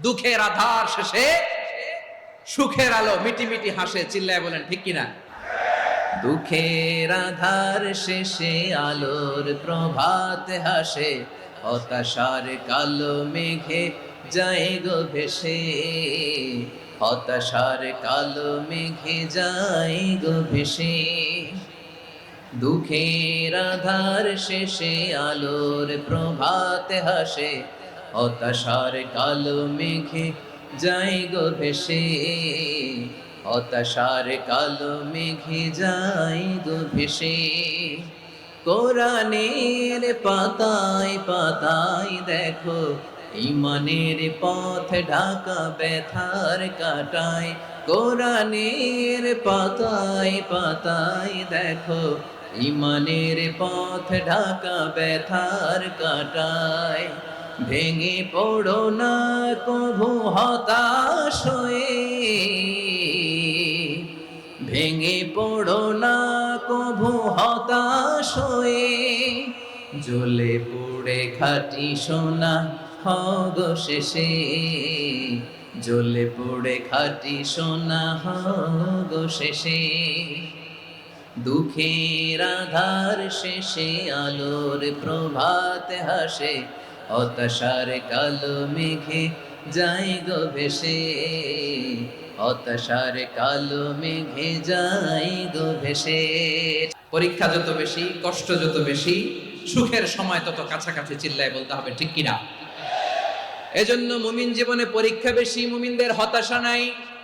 দুঃখের আধার শেষে সুখের আলো মিটি মিটি হাসে। চিল্লায় বলেন ঠিক কিনা? দুঃখের আধার শেষে আলোর প্রভাত হাসে, হতাশার কালো মেঘে যায় গো ভেসে, হতাশার কালো মেঘে যায় গো ভেসে। দুঃখের আধার শেষে আলোর প্রভাত হাসে, হতাশার কালো মেঘে যায় গো ভেসে, হতাশার কালো মেঘে যায় গো ভেসে। কোরআনের পাতায় পাতায় দেখো ঈমানের পথ ঢাকা ব্যথার কাটায়। কোরআনের পাতায় পাতায় দেখো ঈমানের পথ ঢাকা ব্যথার কাটায়। ভেঙে পড়ো না কভু হতাশ হয়ে, ভেঙে পড়ো না কভু হতাশ হয়ে, জ্বলে পুড়ে খাঁটি সোনা হগো শেষে, জ্বলে পুড়ে খাঁটি সোনা হগো শেষে। দুঃখের আধার শেষে আলোর প্রভাত হাসে, হতাশার কালো মেঘে যায় গো ভেসে, হতাশার কালো মেঘে যায় গো ভেসে। পরীক্ষা যত বেশি, কষ্ট যত বেশি, সুখের সময় তত কাছাকাছি। চিল্লায় বলতে হবে ঠিক কিনা? এজন্য মুমিন জীবনে পরীক্ষা বেশি, মুমিনদের হতাশা নাই।